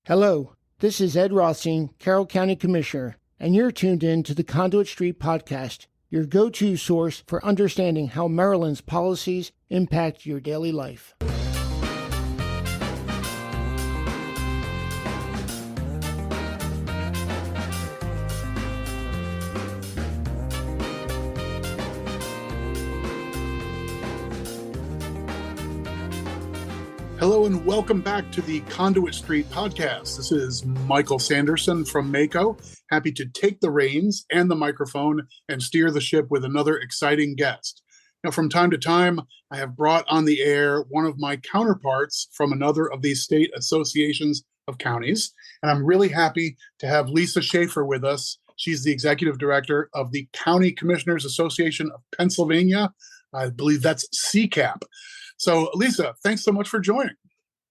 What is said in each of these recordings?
Hello, this is Ed Rothstein, Carroll County Commissioner, and you're tuned in to the Conduit Street Podcast, your go-to source for understanding how Maryland's policies impact your daily life. Hello and welcome back to the Conduit Street Podcast. This is Michael Sanderson from MACo, happy to take the reins and the microphone and steer the ship with another exciting guest. Now, from time to time, I have brought on the air one of my counterparts from another of these state associations of counties, and I'm really happy to have Lisa Schaefer with us. She's the executive director of the County Commissioners Association of Pennsylvania. I believe that's CCAP. So, Lisa, thanks so much for joining.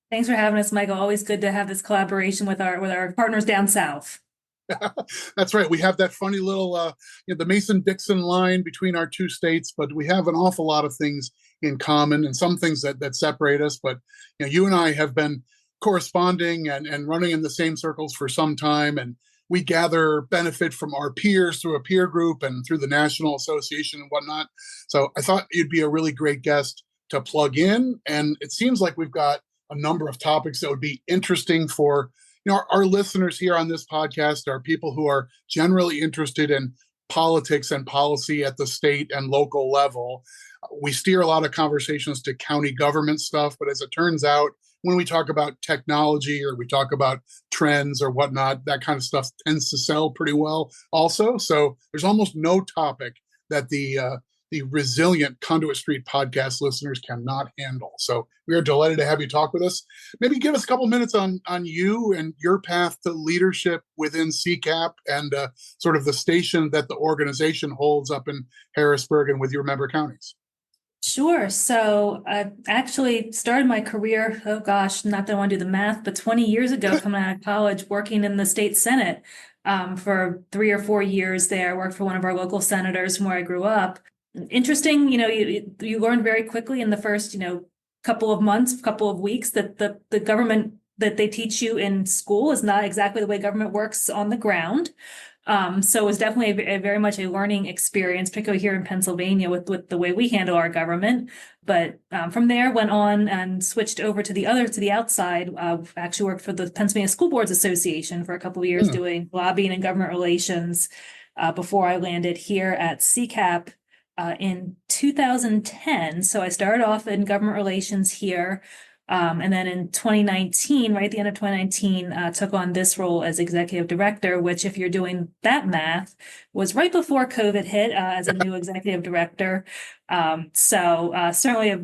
Thanks for having us, Michael. Always good to have this collaboration with our partners down south. That's right. We have that funny little, the Mason-Dixon line between our two states, but we have an awful lot of things in common and some things that separate us. But you and I have been corresponding and running in the same circles for some time, and we gather benefit from our peers through a peer group and through the National Association and whatnot. So I thought you'd be a really great guest to plug in. And it seems like we've got a number of topics that would be interesting for our listeners here on this podcast are people who are generally interested in politics and policy at the state and local level. We steer a lot of conversations to county government stuff, but as it turns out, when we talk about technology or we talk about trends or whatnot, that kind of stuff tends to sell pretty well also. So there's almost no topic that the resilient Conduit Street Podcast listeners cannot handle. So we are delighted to have you talk with us. Maybe give us a couple minutes on you and your path to leadership within CCAP and sort of the station that the organization holds up in Harrisburg and with your member counties. Sure. So I actually started my career, not that I want to do the math, but 20 years ago, coming out of college, working in the state Senate for 3 or 4 years there. I worked for one of our local senators from where I grew up. Interesting, you learn very quickly in the first, couple of months, couple of weeks that the government that they teach you in school is not exactly the way government works on the ground. So it was definitely a very much a learning experience, particularly here in Pennsylvania with the way we handle our government. But from there, went on and switched over to the outside. Actually worked for the Pennsylvania School Boards Association for a couple of years doing lobbying and government relations before I landed here at CCAP in 2010. So I started off in government relations here. And then in 2019, right at the end of 2019, took on this role as executive director, which if you're doing that math, was right before COVID hit as a new executive director. Certainly,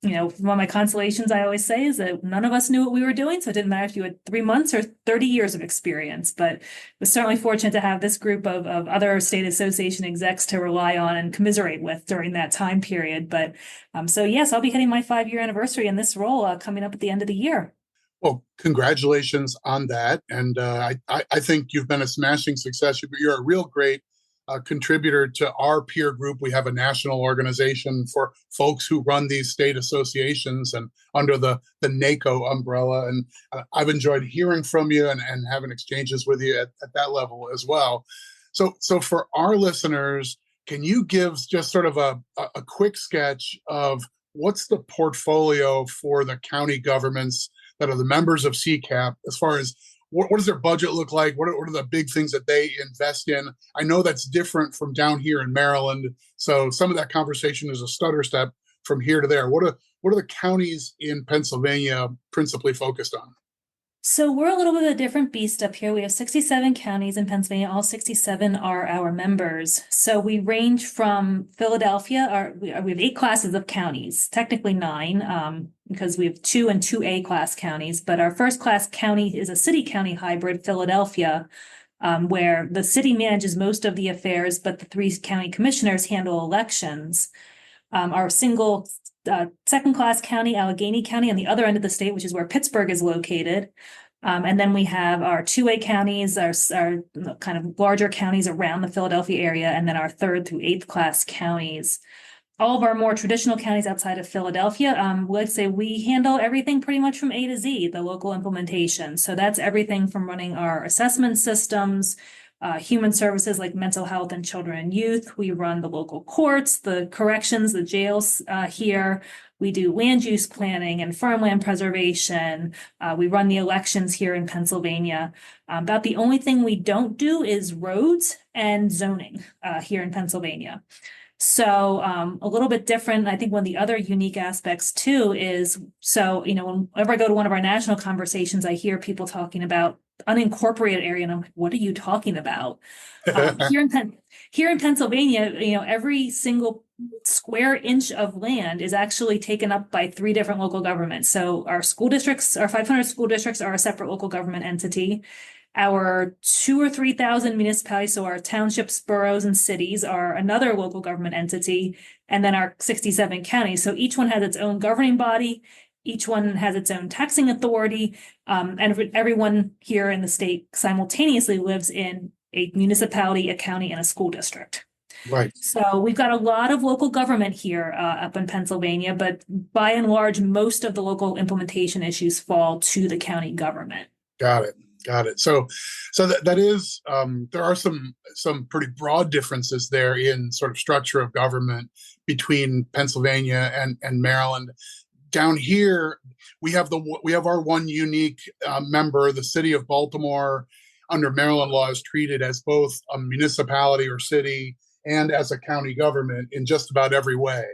one of my consolations I always say is that none of us knew what we were doing. So it didn't matter if you had 3 months or 30 years of experience, but was certainly fortunate to have this group of other state association execs to rely on and commiserate with during that time period. But yes, I'll be hitting my 5-year anniversary in this role coming up at the end of the year. Well, congratulations on that. And I think you've been a smashing success. You're a real great contributor to our peer group. We have a national organization for folks who run these state associations and under the NACo umbrella. And I've enjoyed hearing from you and having exchanges with you at that level as well. So for our listeners, can you give just sort of a quick sketch of what's the portfolio for the county governments that are the members of CCAP as far as what does their budget look like? What are the big things that they invest in? I know that's different from down here in Maryland. So some of that conversation is a stutter step from here to there. What are the counties in Pennsylvania principally focused on? So we're a little bit of a different beast up here. We have 67 counties in Pennsylvania. All 67 are our members. So we range from Philadelphia. We have 8 classes of counties, technically 9, because we have 2 and 2A class counties. But our first class county is a city-county hybrid, Philadelphia, where the city manages most of the affairs, but the 3 county commissioners handle elections. Our single second-class county, Allegheny County, on the other end of the state, which is where Pittsburgh is located. And then we have our 2A counties, our kind of larger counties around the Philadelphia area, and then our 3rd through 8th class counties. all of our more traditional counties outside of Philadelphia, let's say we handle everything pretty much from A to Z, the local implementation. So that's everything from running our assessment systems, human services like mental health and children and youth. We run the local courts, the corrections, the jails here. We do land use planning and farmland preservation. We run the elections here in Pennsylvania. About the only thing we don't do is roads and zoning here in Pennsylvania. So a little bit different. I think one of the other unique aspects too is, so, whenever I go to one of our national conversations, I hear people talking about unincorporated area, and I'm like, what are you talking about? Here in Pennsylvania, every single square inch of land is actually taken up by 3 different local governments. So our school districts, our 500 school districts are a separate local government entity. Our 2,000 or 3,000 municipalities, so our townships, boroughs, and cities are another local government entity, and then our 67 counties. So each one has its own governing body, each one has its own taxing authority, and everyone here in the state simultaneously lives in a municipality, a county, and a school district. Right. So we've got a lot of local government here up in Pennsylvania, but by and large, most of the local implementation issues fall to the county government. Got it. So that is there are some pretty broad differences there in sort of structure of government between Pennsylvania and Maryland. Down here, we have our one unique member. The city of Baltimore, under Maryland law, is treated as both a municipality or city and as a county government in just about every way.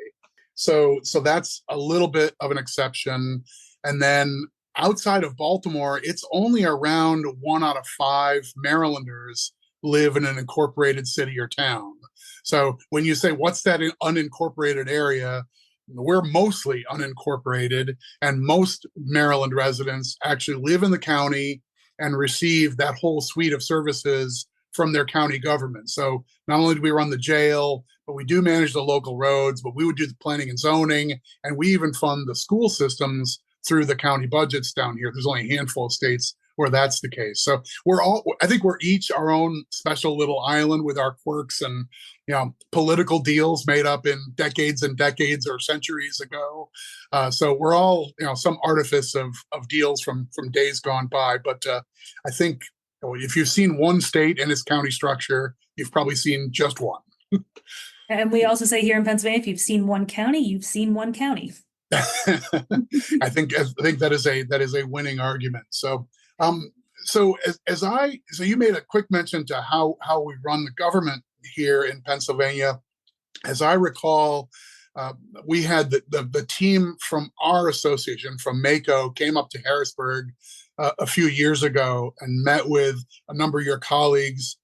So that's a little bit of an exception. And then outside of Baltimore, it's only around 1 out of 5 Marylanders live in an incorporated city or town. So when you say, what's that unincorporated area? We're mostly unincorporated, and most Maryland residents actually live in the county and receive that whole suite of services from their county government. So not only do we run the jail, but we do manage the local roads, but we would do the planning and zoning, and we even fund the school systems through the county budgets down here. There's only a handful of states where that's the case. So I think we're each our own special little island with our quirks and, political deals made up in decades and decades or centuries ago. So we're all, some artifice of deals from days gone by. But I think if you've seen one state and its county structure, you've probably seen just one. And we also say here in Pennsylvania, if you've seen one county, you've seen one county. I think that is a winning argument. So you made a quick mention to how we run the government here in Pennsylvania. As I recall, we had the team from our association from MACo came up to Harrisburg a few years ago and met with a number of your colleagues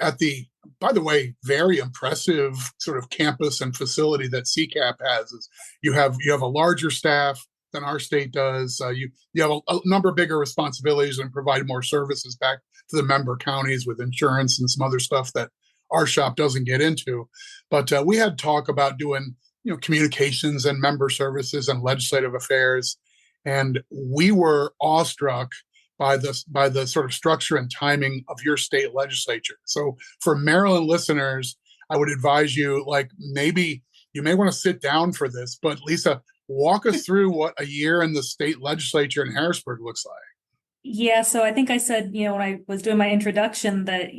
at the, by the way, very impressive sort of campus and facility that CCAP has. You have a larger staff than our state does. You have a number of bigger responsibilities and provide more services back to the member counties with insurance and some other stuff that our shop doesn't get into. But we had talk about doing communications and member services and legislative affairs, and we were awestruck by the sort of structure and timing of your state legislature. So for Maryland listeners, I would advise you, maybe you may want to sit down for this, but Lisa, walk us through what a year in the state legislature in Harrisburg looks like. Yeah, so I think I said, when I was doing my introduction, that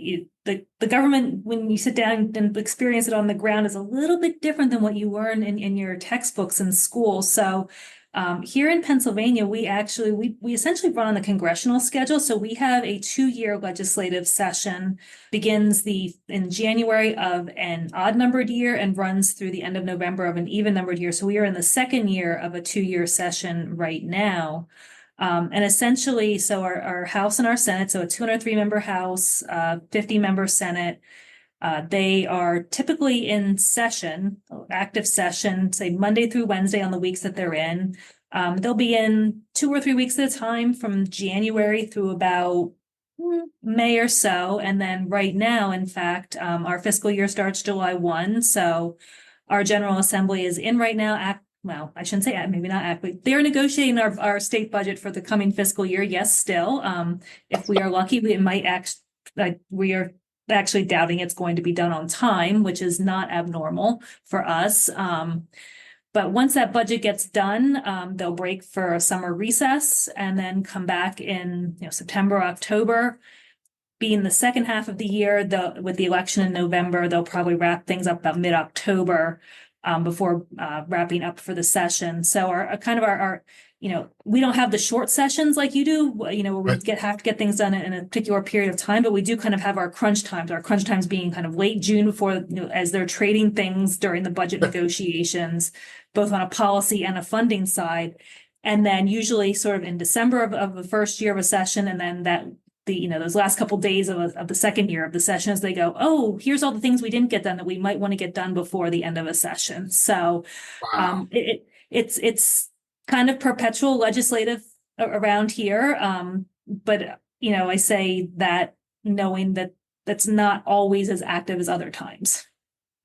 the government, when you sit down and experience it on the ground, is a little bit different than what you learn in your textbooks in school. So here in Pennsylvania, we essentially run on the congressional schedule. So we have a 2-year legislative session, begins in January of an odd numbered year and runs through the end of November of an even numbered year. So we are in the 2nd year of a 2-year session right now. And essentially, so our House and our Senate, so a 203 member House, 50 member Senate, they are typically in session, active session, say Monday through Wednesday on the weeks that they're in. They'll be in 2 or 3 weeks at a time from January through about May or so. And then right now, in fact, our fiscal year starts July 1. So our General Assembly is in right now. Well, I shouldn't say maybe not act, but they're negotiating our state budget for the coming fiscal year. Yes, still. If we are lucky, we might act like we are actually doubting it's going to be done on time, which is not abnormal for us. But once that budget gets done, they'll break for a summer recess and then come back in September, October. Being the second half of the year, with the election in November, they'll probably wrap things up about mid-October before wrapping up for the session. So our we don't have the short sessions like you do, where we have to get things done in a particular period of time, but we do kind of have our crunch times being kind of late June before, as they're trading things during the budget negotiations, both on a policy and a funding side. And then usually sort of in December of the first year of a session, and then those last couple of days of the second year of the session, as they go, oh, here's all the things we didn't get done that we might want to get done before the end of a session. So Wow. It's kind of perpetual legislative around here. But I say that knowing that that's not always as active as other times.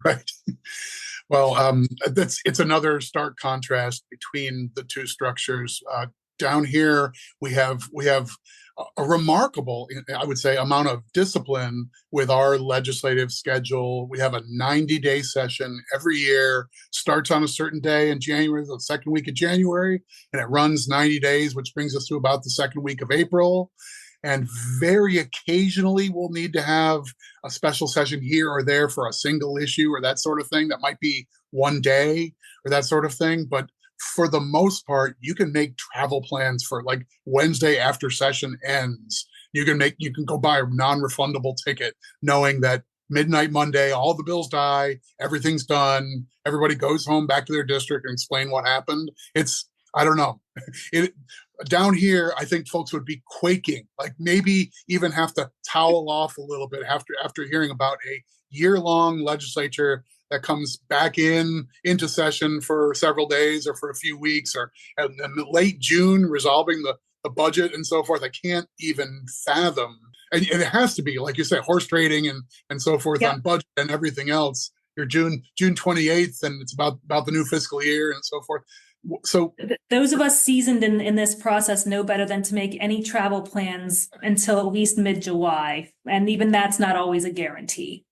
Right. Well, it's another stark contrast between the two structures. Down here, we have a remarkable, I would say, amount of discipline with our legislative schedule. We have a 90-day session every year, starts on a certain day in January, the second week of January, and it runs 90 days, which brings us to about the second week of April. And very occasionally we'll need to have a special session here or there for a single issue or that sort of thing. That might be one day or that sort of thing. But for the most part, you can make travel plans for like Wednesday after session ends. You can go buy a non-refundable ticket knowing that midnight Monday, all the bills die, everything's done, everybody goes home back to their district and explain what happened. I don't know. Down here, I think folks would be quaking, like maybe even have to towel off a little bit after hearing about a year-long legislature that comes back into session for several days or for a few weeks, or in late June resolving the budget and so forth. I can't even fathom. And it has to be, like you say, horse trading and so forth on budget and everything else. You're June 28th, and it's about the new fiscal year and so forth. So those of us seasoned in this process know better than to make any travel plans until at least mid-July. And even that's not always a guarantee.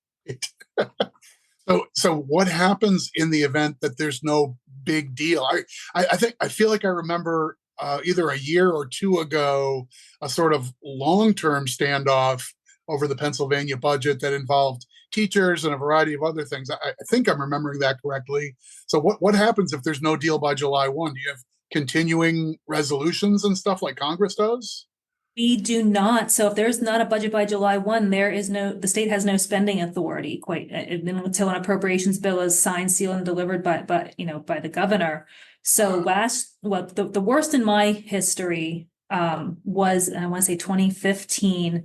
So what happens in the event that there's no big deal? I feel like I remember either a year or two ago, a sort of long-term standoff over the Pennsylvania budget that involved teachers and a variety of other things. I think I'm remembering that correctly. So what happens if there's no deal by July 1? Do you have continuing resolutions and stuff like Congress does? We do not. So if there's not a budget by July 1, the state has no spending authority until an appropriations bill is signed, sealed, and delivered by the governor. So the worst in my history was, I want to say 2015.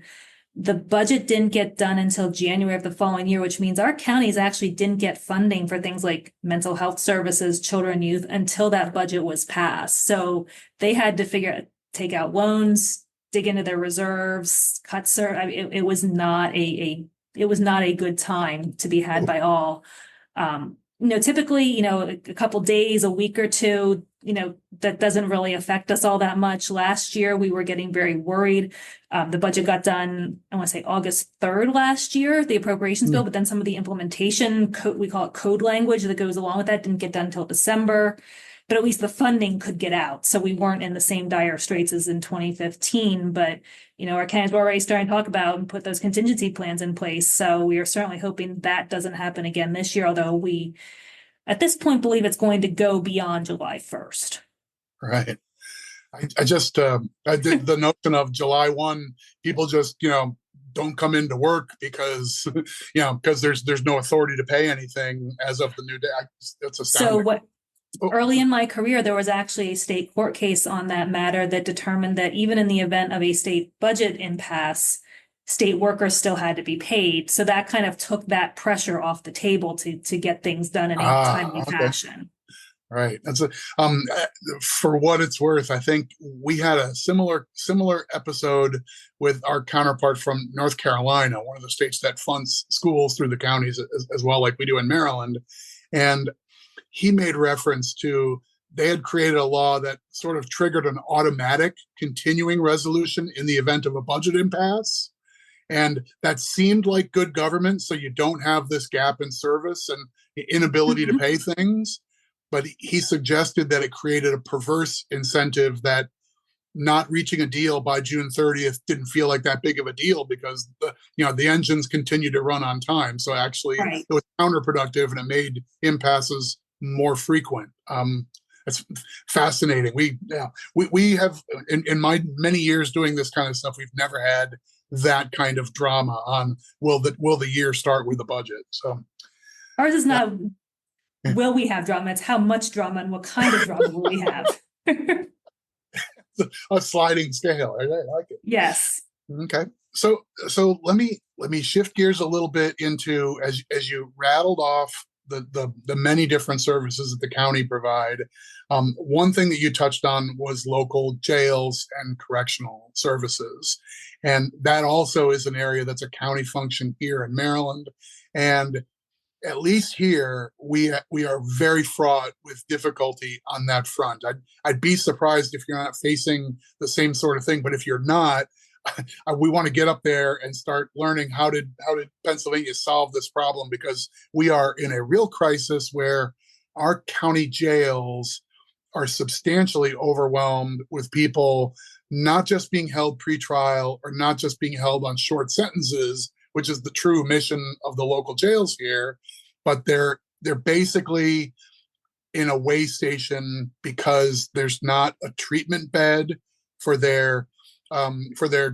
The budget didn't get done until January of the following year, which means our counties actually didn't get funding for things like mental health services, children and youth until that budget was passed. So they had to take out loans, dig into their reserves, it was not a good time to be had by all. Typically, a couple days, a week or two, that doesn't really affect us all that much. Last year, we were getting very worried. The budget got done, I want to say August 3rd last year, the appropriations bill, but then some of the implementation code, we call it code language that goes along with that, didn't get done until December. But at least the funding could get out. So we weren't in the same dire straits as in 2015. But, our counties were already starting to talk about and put those contingency plans in place. So we are certainly hoping that doesn't happen again this year, although we, at this point, believe it's going to go beyond July 1st. Right. I just, I did the notion of July 1, people just, don't come into work because there's no authority to pay anything as of the new day. That's astounding. Early in my career, there was actually a state court case on that matter that determined that even in the event of a state budget impasse, state workers still had to be paid. So that kind of took that pressure off the table to get things done in a timely fashion. Right. That's for what it's worth. I think we had a similar episode with our counterpart from North Carolina, one of the states that funds schools through the counties as well, like we do in Maryland. And he made reference to they had created a law that sort of triggered an automatic continuing resolution in the event of a budget impasse. And that seemed like good government, so you don't have this gap in service and inability to pay things. But he suggested that it created a perverse incentive that not reaching a deal by June 30th didn't feel like that big of a deal because the engines continued to run on time. So actually Right. it was counterproductive and it made impasses more frequent. It's fascinating. We have in my many years doing this kind of stuff, we've never had that kind of drama on will the year start with a budget. So Ours is not will we have drama, it's how much drama and what kind of drama will we have. a sliding scale. I like it. Yes. Okay. So let me shift gears a little bit into as you rattled off the many different services that the county provide. One thing that you touched on was local jails and correctional services, and that also is an area that's a county function here in Maryland. And at least here, we are very fraught with difficulty on that front. I'd be surprised if you're not facing the same sort of thing, but if you're not, we want to get up there and start learning how did Pennsylvania solve this problem, because we are in a real crisis where our county jails are substantially overwhelmed with people not just being held pretrial or not just being held on short sentences, which is the true mission of the local jails here, but they're basically in a way station because there's not a treatment bed for their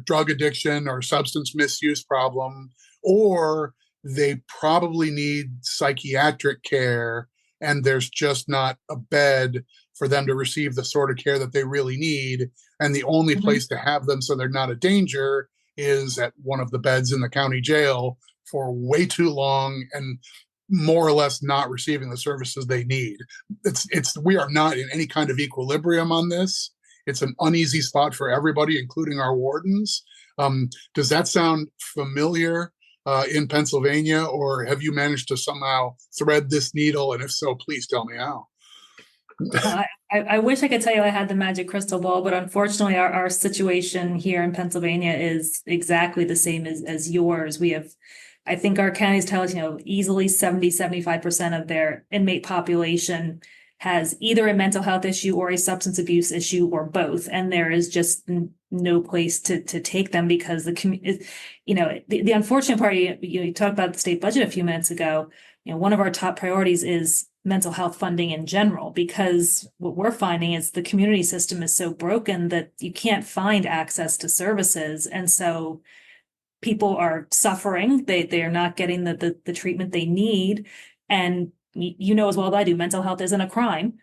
drug addiction or substance misuse problem, or they probably need psychiatric care and there's just not a bed for them to receive the sort of care that they really need. And the only place to have them so they're not a danger is at one of the beds in the county jail for way too long and more or less not receiving the services they need. We are not in any kind of equilibrium on this. It's an uneasy spot for everybody, including our wardens. Does that sound familiar in Pennsylvania, or have you managed to somehow thread this needle? And if so, please tell me how. I wish I could tell you I had the magic crystal ball, but unfortunately our situation here in Pennsylvania is exactly the same as yours. We have, I think our counties tell us, easily 75% of their inmate population has either a mental health issue or a substance abuse issue or both. And there is just no place to take them because the unfortunate part, you talked about the state budget a few minutes ago. One of our top priorities is mental health funding in general, because what we're finding is the community system is so broken that you can't find access to services. And so people are suffering. They are not getting the treatment they need. And as well as I do, mental health isn't a crime,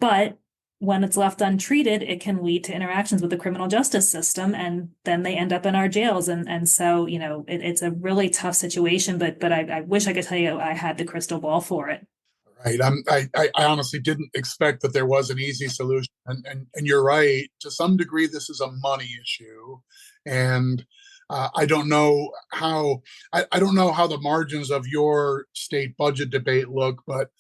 but when it's left untreated, it can lead to interactions with the criminal justice system, and then they end up in our jails. And so, it's a really tough situation, but I wish I could tell you I had the crystal ball for it. Right. I honestly didn't expect that there was an easy solution. And you're right. To some degree, this is a money issue. And I don't know how the margins of your state budget debate look, but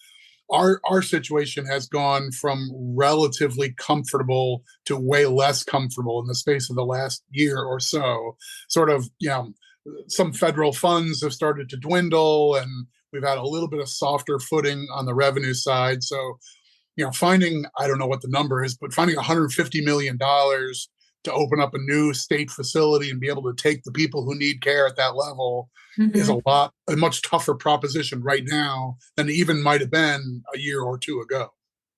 our situation has gone from relatively comfortable to way less comfortable in the space of the last year or so. Sort of, some federal funds have started to dwindle, and we've had a little bit of softer footing on the revenue side. So, finding, I don't know what the number is, but finding $150 million to open up a new state facility and be able to take the people who need care at that level is a much tougher proposition right now than it even might have been a year or two ago.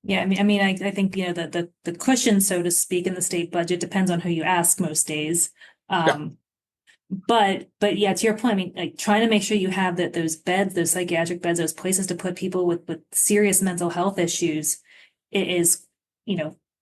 Yeah, I think the cushion, so to speak, in the state budget depends on who you ask most days. But yeah, to your point, like trying to make sure you have those beds, those psychiatric beds, those places to put people with serious mental health issues is,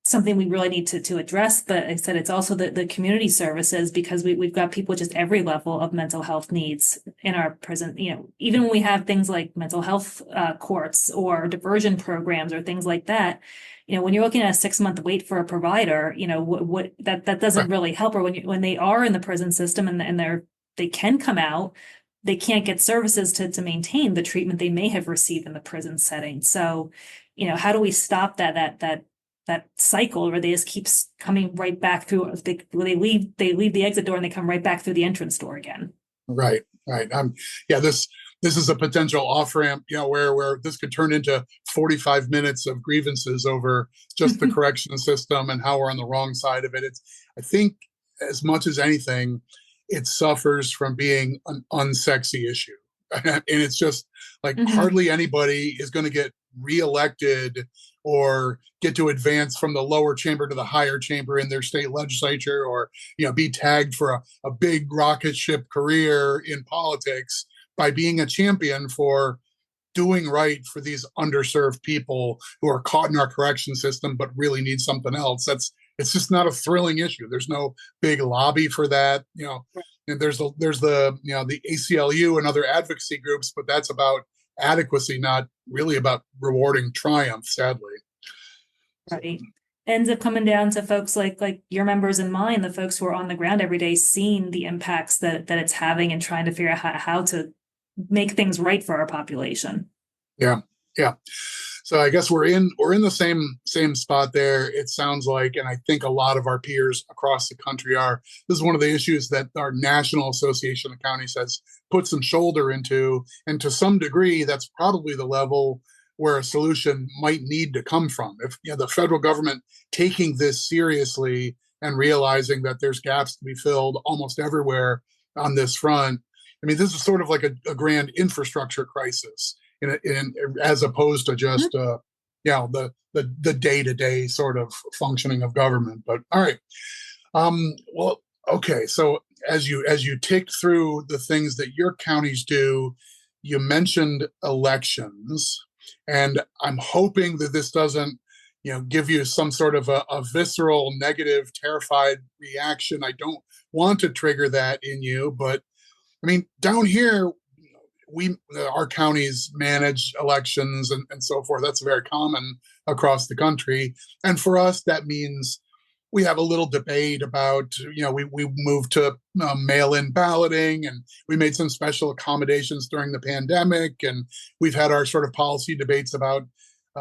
something we really need to address. But like I said, it's also the community services, because we've got people just every level of mental health needs in our prison. Even when we have things like mental health courts or diversion programs or things like that, when you're looking at a 6-month wait for a provider, what that doesn't really help. Or when they are in the prison system and they can come out, they can't get services to maintain the treatment they may have received in the prison setting. So, how do we stop that cycle where they just keep coming right back through? They leave the exit door and they come right back through the entrance door again. Right, right. Yeah, this is a potential off ramp, where this could turn into 45 minutes of grievances over just the correction system and how we're on the wrong side of it. I think, as much as anything, it suffers from being an unsexy issue. And it's just like Mhm. hardly anybody is going to get reelected or get to advance from the lower chamber to the higher chamber in their state legislature, or be tagged for a big rocket ship career in politics by being a champion for doing right for these underserved people who are caught in our correction system but really need something else. It's just not a thrilling issue. There's no big lobby for that. And there's the ACLU and other advocacy groups, but that's about adequacy, not really about rewarding triumph, sadly. Right. Ends up coming down to folks like your members and mine, the folks who are on the ground every day, seeing the impacts that it's having and trying to figure out how to make things right for our population. Yeah, yeah. So I guess we're in the same spot there. It sounds like, and I think a lot of our peers across the country are. This is one of the issues that our National Association of Counties has put some shoulder into, and to some degree, that's probably the level where a solution might need to come from. If the federal government taking this seriously and realizing that there's gaps to be filled almost everywhere on this front. I mean, this is sort of like a grand infrastructure crisis, as opposed to just the day-to-day sort of functioning of government. But all right, well, okay. So as you tick through the things that your counties do, you mentioned elections, and I'm hoping that this doesn't give you some sort of a visceral, negative, terrified reaction. I don't want to trigger that in you, but I mean, down here, our counties manage elections and so forth. That's very common across the country. And for us, that means we have a little debate about, we moved to mail-in balloting, and we made some special accommodations during the pandemic. And we've had our sort of policy debates about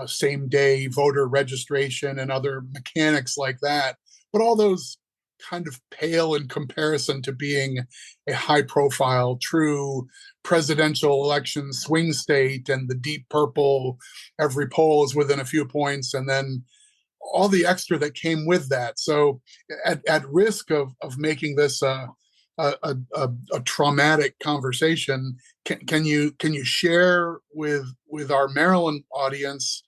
same-day voter registration and other mechanics like that. But all those kind of pale in comparison to being a high-profile, true presidential election swing state and the deep purple, every poll is within a few points, and then all the extra that came with that. So at risk of making this a traumatic conversation, can you share with our Maryland audience,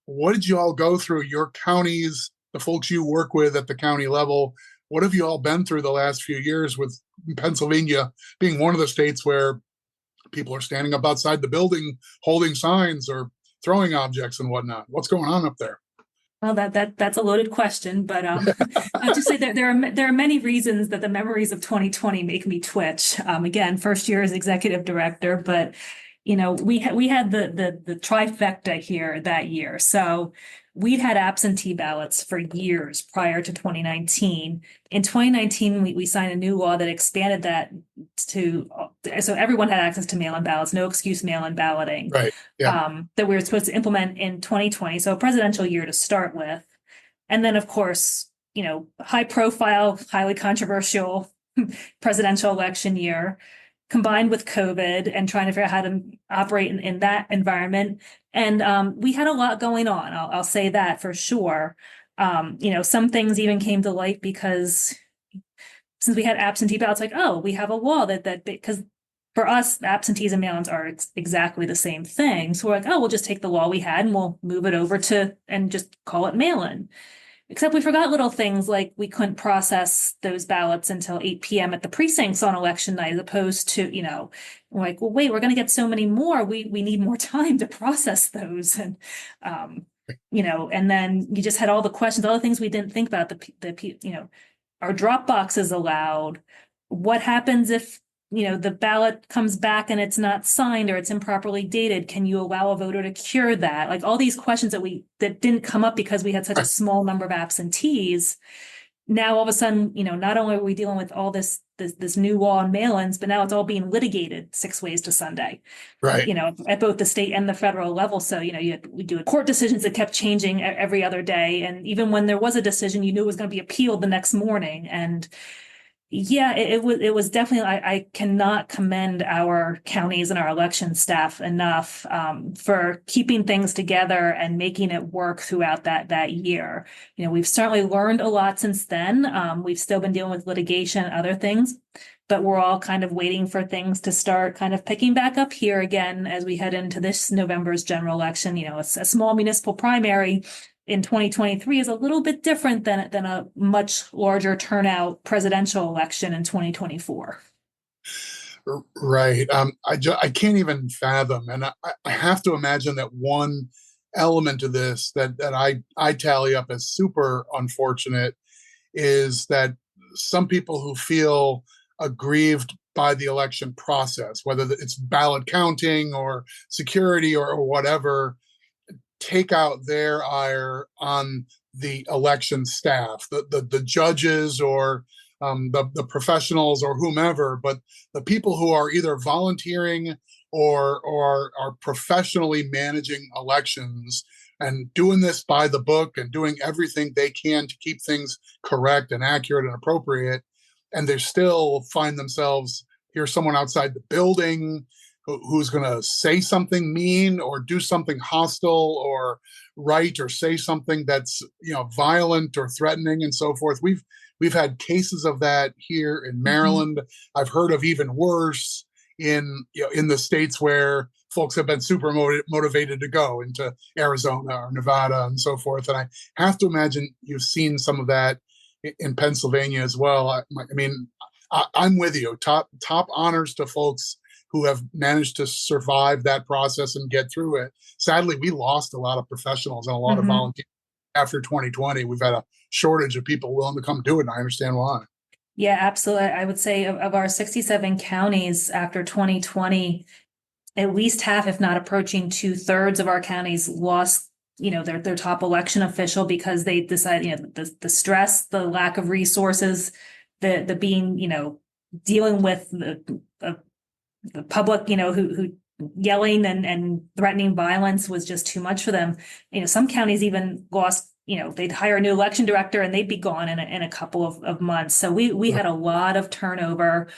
what did you all go through, your counties, the folks you work with at the county level? What have you all been through the last few years, with Pennsylvania being one of the states where people are standing up outside the building holding signs or throwing objects and whatnot? What's going on up there? Well, that's a loaded question, but I'll just say there are many reasons that the memories of 2020 make me twitch. Again, first year as executive director, but we had the trifecta here that year. So we'd had absentee ballots for years prior to 2019. In 2019, we signed a new law that expanded that so everyone had access to mail-in ballots, no excuse mail-in balloting. Right. Yeah. That we were supposed to implement in 2020. So a presidential year to start with. And then, of course, high profile, highly controversial presidential election year, combined with COVID and trying to figure out how to operate in that environment. And we had a lot going on. I'll say that for sure. Some things even came to light because since we had absentee ballots, like, oh, we have a law that because for us, absentees and mail-ins are exactly the same thing. So we're like, oh, we'll just take the law we had and we'll move it over and just call it mail-in. Except we forgot little things like we couldn't process those ballots until 8 p.m. at the precincts on election night, as opposed to, we're like, well, wait, we're going to get so many more. We need more time to process those. And, and then you just had all the questions, all the things we didn't think about, our drop boxes allowed. What happens if, the ballot comes back and it's not signed or it's improperly dated? Can you allow a voter to cure that? Like all these questions that didn't come up because we had such a small number of absentees. Now, all of a sudden, not only are we dealing with all this new law on mail-ins, but now it's all being litigated 6 ways to Sunday, right? At both the state and the federal level. So, we do court decisions that kept changing every other day. And even when there was a decision, you knew it was going to be appealed the next morning. And Yeah, it was definitely, I cannot commend our counties and our election staff enough for keeping things together and making it work throughout that year. We've certainly learned a lot since then. We've still been dealing with litigation and other things, but we're all kind of waiting for things to start kind of picking back up here again as we head into this November's general election. It's a small municipal primary in 2023 is a little bit different than a much larger turnout presidential election in 2024. Right. I can't even fathom, and I have to imagine that one element of this that I tally up as super unfortunate is that some people who feel aggrieved by the election process, whether it's ballot counting or security or whatever, take out their ire on the election staff, the judges or the professionals or whomever, but the people who are either volunteering or are professionally managing elections and doing this by the book and doing everything they can to keep things correct and accurate and appropriate. And they still find themselves, here's someone outside the building who's going to say something mean or do something hostile or write or say something that's violent or threatening and so forth. We've had cases of that here in Maryland. I've heard of even worse in the states where folks have been super motivated to go into Arizona or Nevada and so forth. And I have to imagine you've seen some of that in Pennsylvania as well. I mean, I'm with you. Top honors to folks who have managed to survive that process and get through it. Sadly, we lost a lot of professionals and a lot of volunteers after 2020. We've had a shortage of people willing to come do it, and I understand why. Yeah, absolutely. I would say of our 67 counties after 2020, at least half, if not approaching 2/3 of our counties lost, their top election official because they decided, the stress, the lack of resources, the being, dealing with the public, who yelling and threatening violence was just too much for them. Some counties even lost, they'd hire a new election director and they'd be gone in a couple of months. So we had a lot of turnover.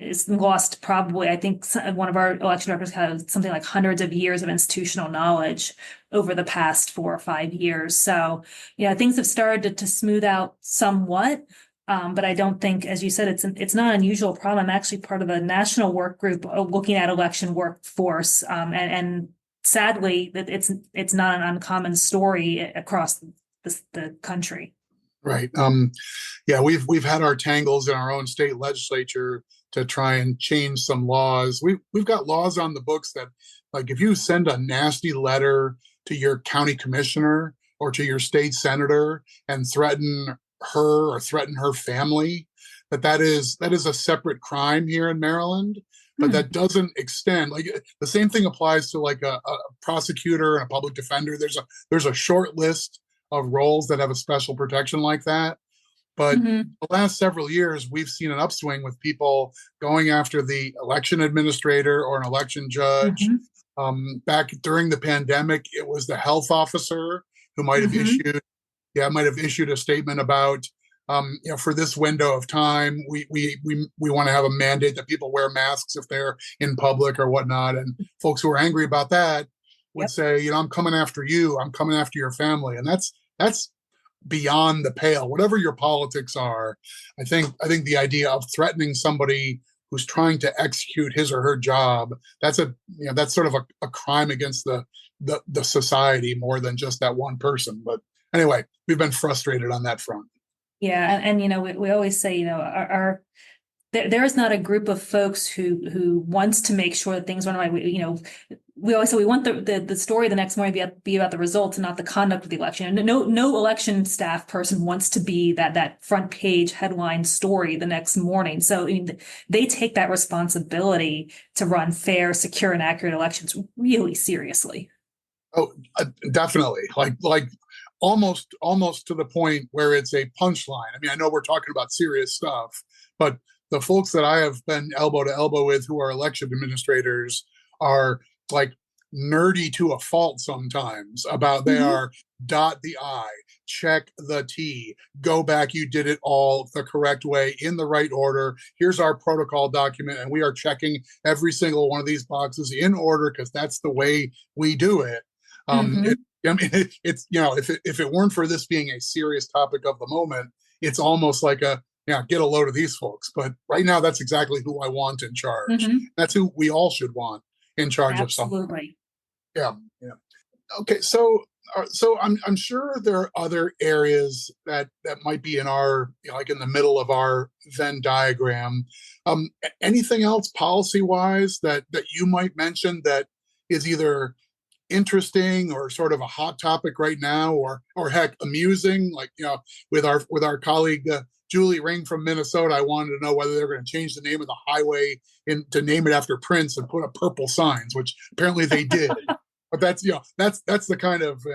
It's lost probably, I think one of our election directors had something like hundreds of years of institutional knowledge over the past 4 or 5 years. So, things have started to smooth out somewhat. But I don't think, as you said, it's not an unusual problem. I'm actually part of a national work group looking at election workforce, and sadly, that it's not an uncommon story across the country. Right. Yeah, we've had our tangles in our own state legislature to try and change some laws. We've got laws on the books that, like, if you send a nasty letter to your county commissioner or to your state senator and threaten her or threaten her family, that is a separate crime here in Maryland. But that doesn't extend, like, the same thing applies to like a prosecutor and a public defender. There's a short list of roles that have a special protection like that. But the last several years, we've seen an upswing with people going after the election administrator or an election judge. Back during the pandemic, it was the health officer who might have issued a statement about, for this window of time, we want to have a mandate that people wear masks if they're in public or whatnot. And folks who are angry about that would say, I'm coming after you, I'm coming after your family. And that's beyond the pale. Whatever your politics are, I think the idea of threatening somebody who's trying to execute his or her job, that's sort of a crime against the society more than just that one person. But anyway, we've been frustrated on that front. Yeah, and we always say, there is not a group of folks who wants to make sure that things run right. We always say we want the story the next morning be about the results and not the conduct of the election. And no election staff person wants to be that front page headline story the next morning. So they take that responsibility to run fair, secure, and accurate elections really seriously. Oh, definitely. Like almost to the point where it's a punchline. I mean, I know we're talking about serious stuff, but the folks that I have been elbow to elbow with who are election administrators are like nerdy to a fault sometimes about they are dot the I, check the T, go back, you did it all the correct way in the right order. Here's our protocol document, and we are checking every single one of these boxes in order because that's the way we do it. It's if it weren't for this being a serious topic of the moment, it's almost like get a load of these folks. But right now, that's exactly who I want in charge. That's who we all should want in charge of something. Absolutely. Yeah. Okay, so I'm sure there are other areas that might be in our like in the middle of our Venn diagram. Anything else policy wise that you might mention that is either interesting or sort of a hot topic right now, or heck, amusing, like with our colleague Julie Ring from Minnesota. I wanted to know whether they're going to change the name of the highway to name it after Prince and put up purple signs, which apparently they did. But that's the kind of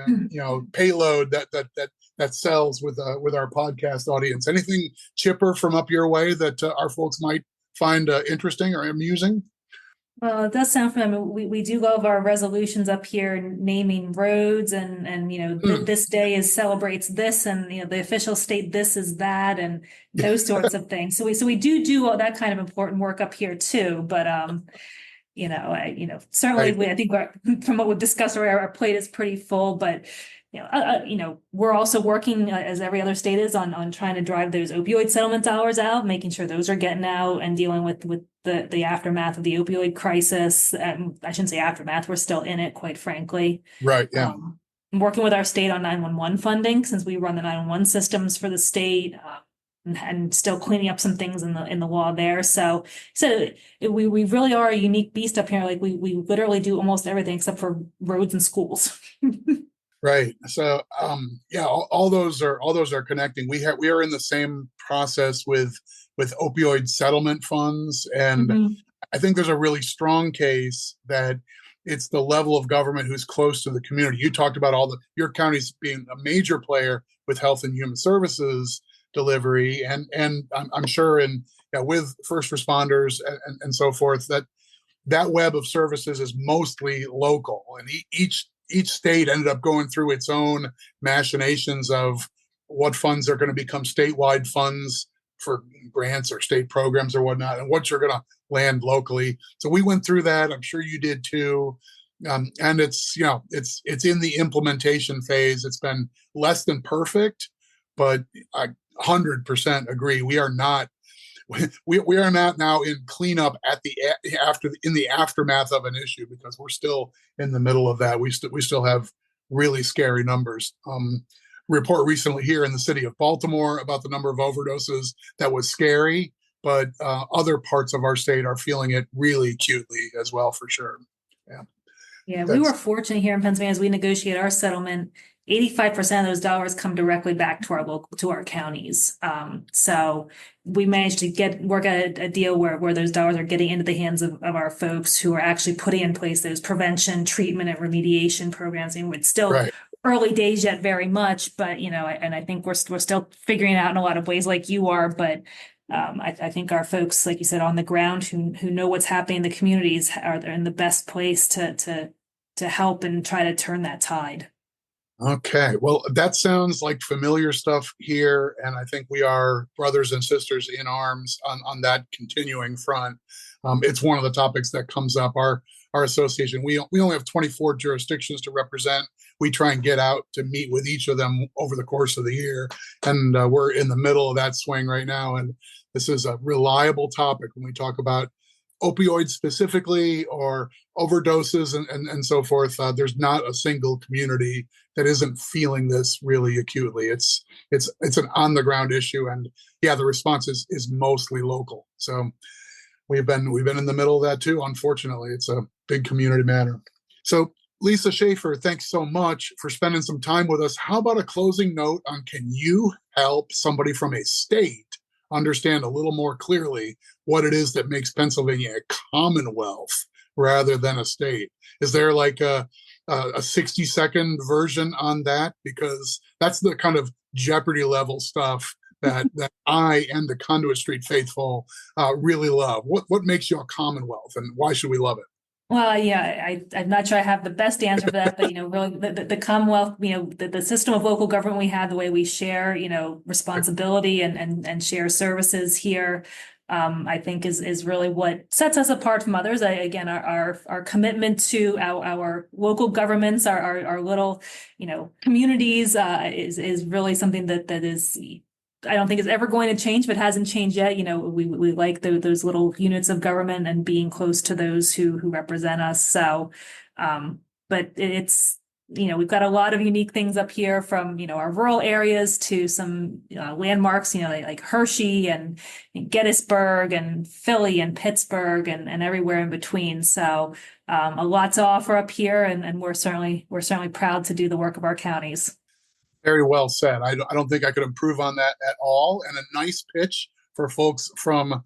payload that sells with our podcast audience. Anything chipper from up your way that our folks might find interesting or amusing? Well, it does sound familiar. We do love our resolutions up here, naming roads and this day celebrates this, and the official state this is that, and those sorts of things. So we do all that kind of important work up here too. But certainly Right. I think from what we've discussed, our plate is pretty full. But we're also working as every other state is on trying to drive those opioid settlement dollars out, making sure those are getting out and dealing with the aftermath of the opioid crisis. I shouldn't say aftermath; we're still in it, quite frankly. Right. Yeah. I'm working with our state on 911 funding, since we run the 911 systems for the state. And still cleaning up some things in the law there. So we really are a unique beast up here. Like we literally do almost everything except for roads and schools. Right. So all those are connecting. We are in the same process with opioid settlement funds, and I think there's a really strong case that it's the level of government who's close to the community. You talked about your counties being a major player with health and human services delivery, and I'm sure with first responders and so forth, that web of services is mostly local, and each state ended up going through its own machinations of what funds are going to become statewide funds for grants or state programs or whatnot, and what you're going to land locally. So we went through that. I'm sure you did too. And it's in the implementation phase. It's been less than perfect, but I 100% agree. We are not now in cleanup in the aftermath of an issue, because we're still in the middle of that. We still have really scary numbers. Report recently here in the city of Baltimore about the number of overdoses. That was scary, but other parts of our state are feeling it really acutely as well, for sure. Yeah, we were fortunate here in Pennsylvania as we negotiate our settlement. 85% of those dollars come directly back to our counties. So we managed to work out a deal where those dollars are getting into the hands of our folks who are actually putting in place those prevention, treatment, and remediation programs. And it's still early days yet, very much, but and I think we're still figuring it out in a lot of ways, like you are. But I think our folks, like you said, on the ground who know what's happening in the communities are in the best place to help and try to turn that tide. Okay, well, that sounds like familiar stuff here, and I think we are brothers and sisters in arms on that continuing front. It's one of the topics that comes up. Our association, we only have 24 jurisdictions to represent. We try and get out to meet with each of them over the course of the year, and we're in the middle of that swing right now. And this is a reliable topic when we talk about opioids specifically, or overdoses and so forth. There's not a single community that isn't feeling this really acutely. It's an on the ground issue, and the response is mostly local. So we've been in the middle of that too. Unfortunately, it's a big community matter. So Lisa Schaefer, thanks so much for spending some time with us. How about a closing note on, can you help somebody from a state understand a little more clearly what it is that makes Pennsylvania a commonwealth rather than a state? Is there like a 60-second version on that? Because that's the kind of Jeopardy level stuff that I and the Conduit Street faithful really love. What makes you a commonwealth, and why should we love it? Well, yeah, I'm not sure I have the best answer for that, but really the Commonwealth, the system of local government we have, the way we share, responsibility and share services here, I think is really what sets us apart from others. Again, our commitment to our local governments, our little, communities, is really something that is. I don't think it's ever going to change, but hasn't changed yet. We like those little units of government and being close to those who represent us. So, but it's, we've got a lot of unique things up here from, our rural areas to some landmarks, like Hershey and Gettysburg and Philly and Pittsburgh and everywhere in between. So, a lot to offer up here, and we're certainly proud to do the work of our counties. Very well said. I don't think I could improve on that at all. And a nice pitch for folks from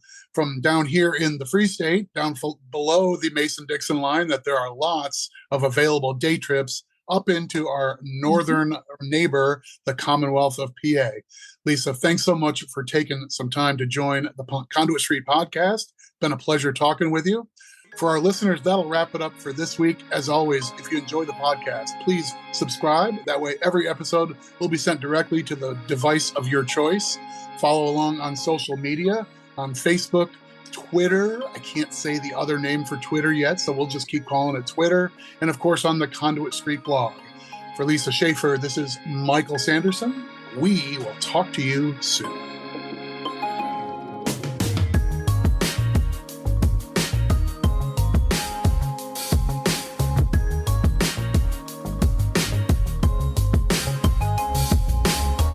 down here in the Free State, down below the Mason-Dixon line, that there are lots of available day trips up into our northern neighbor, the Commonwealth of PA. Lisa, thanks so much for taking some time to join the Conduit Street podcast. It's been a pleasure talking with you. For our listeners, that'll wrap it up for this week. As always, if you enjoy the podcast, please subscribe. That way, every episode will be sent directly to the device of your choice. Follow along on social media, on Facebook, Twitter. I can't say the other name for Twitter yet, so we'll just keep calling it Twitter. And of course, on the Conduit Street blog. For Lisa Schaefer, this is Michael Sanderson. We will talk to you soon.